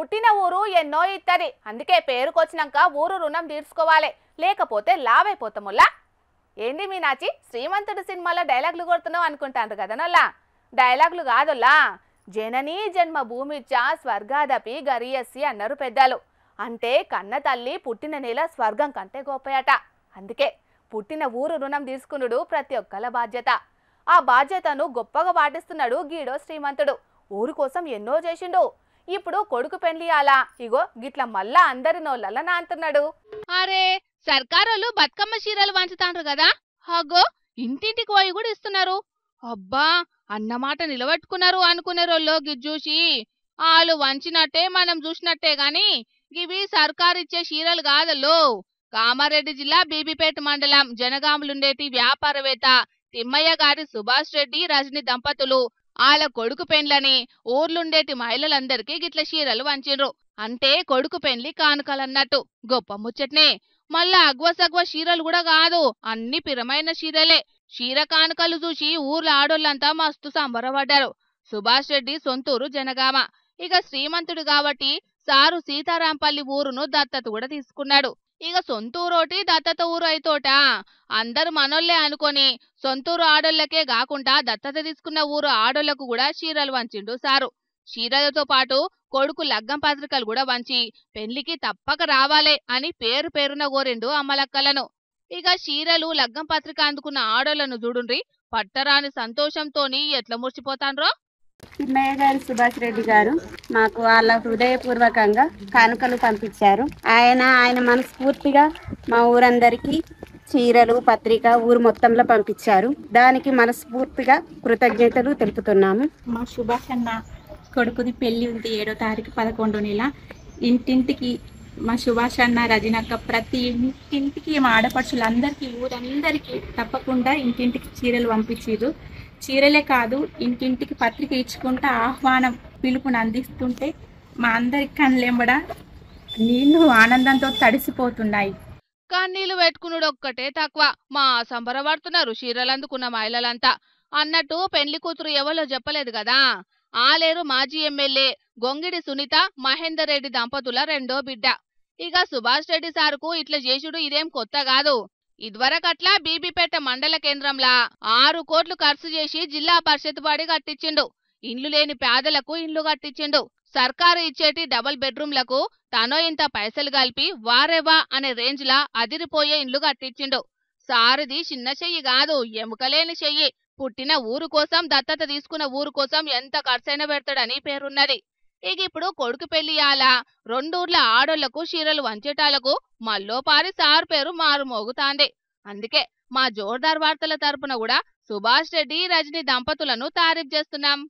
పుట్టిన ఊరు ఎన్నో ఇత్తది. అందుకే పేరుకొచ్చినాక ఊరు రుణం తీర్చుకోవాలి, లేకపోతే లావైపోతాముల్లా. ఏంది మీనాచి శ్రీమంతుడు సినిమాలో డైలాగులు కొడుతున్నావు అనుకుంటారు కదనల్లా. డైలాగులు కాదుల్లా, జననీ జన్మ భూమిచ్చ స్వర్గాదపి గరియస్సి అన్నారు పెద్దలు. అంటే కన్న తల్లి పుట్టిన నేల స్వర్గం కంటే గొప్పయట. అందుకే పుట్టిన ఊరు రుణం తీసుకునుడు ప్రతి ఒక్కల బాధ్యత. ఆ బాధ్యతను గొప్పగా పాటిస్తున్నాడు గీడో శ్రీమంతుడు. ఊరు కోసం ఎన్నో చేసిండు. ఇప్పుడు కొడుకు పెళ్లియాలా, ఇగో గిట్ల మళ్ళా అందరి నోళ్ళ నాంటున్నాడు. అరే సర్కారోళ్ళు బతుకమ్మ చీరలు వంచుతాండ్రు కదా, హగో ఇంటింటికి పోయి కూడా ఇస్తున్నారు. అబ్బా అన్నమాట నిలబెట్టుకున్నారు అనుకునే రోల్లో గిజ్జూసి ఆలు వంచినట్టే మనం చూసినట్టే గాని ఇవి సర్కారిచ్చే చీరలు కాదల్లో. కామారెడ్డి జిల్లా బీబీపేట మండలం జనగాములుండేటి వ్యాపారవేత్త తిమ్మయ్య గారి సుభాష్ రెడ్డి రజని దంపతులు ఆల కొడుకు పెండ్లని ఊర్లుండేటి మహిళలందరికీ గిట్ల చీరలు వంచిండ్రు. అంటే కొడుకు పెండ్లి కానుకలన్నట్టు. గొప్ప ముచ్చట్నే. మళ్ళా అగ్వసగ్వ చీరలు కూడా కాదు, అన్ని పిరమైన చీరలే. చీర కానుకలు చూసి ఊర్ల ఆడోళ్ళంతా మస్తు సంబరపడ్డారు. సుభాష్ రెడ్డి సొంతూరు జనగామ. ఇక శ్రీమంతుడు కాబట్టి సారు సీతారాంపల్లి ఊరును దత్తత కూడా తీసుకున్నాడు. ఇక సొంతూరోటి దత్తత ఊరు అయితోట అందరు మనోళ్లే అనుకొని సొంతూరు ఆడోళ్లకే కాకుండా దత్తత తీసుకున్న ఊరు ఆడోళ్లకు కూడా చీరలు వంచిండు సారు. చీరలతో పాటు కొడుకు లగ్గం పత్రికలు కూడా వంచి పెళ్లికి తప్పక రావాలే అని పేరు పేరున కోరిండు అమ్మలక్కలను. ఇక చీరలు లగ్గం పత్రిక అందుకున్న ఆడోళ్లను చూడుండ్రి, పట్టరాని సంతోషంతోని ఎట్లా మురిసిపోతాండ్రో. తిమ్మయ్య గారు సుభాష్ రెడ్డి గారు మాకు వాళ్ళ హృదయపూర్వకంగా కానుకలు పంపించారు. ఆయన మనస్ఫూర్తిగా మా ఊరందరికీ చీరలు పత్రిక ఊరు మొత్తంలో పంపించారు. దానికి మనస్ఫూర్తిగా కృతజ్ఞతలు తెలుపుతున్నాము. మా సుభాష్ అన్న కొడుకుది పెళ్లి ఉంది 7వ తారీఖు 11వ నెల. ఇంటింటికి మా సుభాష్ అన్న రజనక్క ప్రతి ఇంటింటికి మా ఆడపడుచులందరికీ ఊరందరికీ తప్పకుండా ఇంటింటికి చీరలు పంపించారు. చీరలే కాదు ఇంటింటికి పత్రిక ఇచ్చుకుంటా ఆహ్వానం పిలుపుని అందిస్తుంటే మా అందరి కళ్ళెంబడ నీళ్లు ఆనందంతో తడిసిపోతున్నాయి. కన్నీళ్లు పెట్టుకున్నాడు ఒక్కటే తక్కువ. మా సంబరపడుతున్నారు చీరలు అందుకున్న మహిళలంతా. అన్నట్టు పెళ్లి కూతురు ఎవరో చెప్పలేదు కదా, ఆలేరు మాజీ ఎమ్మెల్యే గొంగిడి సునీత మహేందర్ రెడ్డి దంపతుల రెండో బిడ్డ. ఇక సుభాష్ రెడ్డి సారుకు ఇట్లా చేసుడు ఇదేం కొత్త కాదు. ఇదివరకట్లా బీబీపేట మండల కేంద్రంలా 6 కోట్లు ఖర్చు చేసి జిల్లా పరిషత్ బడి కట్టించిండు. ఇండ్లు లేని పేదలకు ఇండ్లు కట్టించిండు. సర్కారు ఇచ్చేటి డబుల్ బెడ్రూమ్లకు తనో ఇంత పైసలు కలిపి వారేవా అనే రేంజ్ లా అదిరిపోయే ఇండ్లు కట్టించిండు. సారది చిన్న చెయ్యి కాదు, ఎముకలేని చెయ్యి. పుట్టిన ఊరు కోసం దత్తత తీసుకున్న ఊరు కోసం ఎంత ఖర్చైనా పెడతాడని పేరున్నది. ఇక ఇప్పుడు కొడుకు పెళ్లియాలా 2 ఊర్ల ఆడోళ్లకు చీరలు వంచేటాలకు మల్లో పారి సార్ పేరు మారు మోగుతాంది. అందుకే మా జోర్దార్ వార్తల తరపున కూడా సుభాష్ రెడ్డి రజని దంపతులను తారీఫ్ చేస్తున్నాం.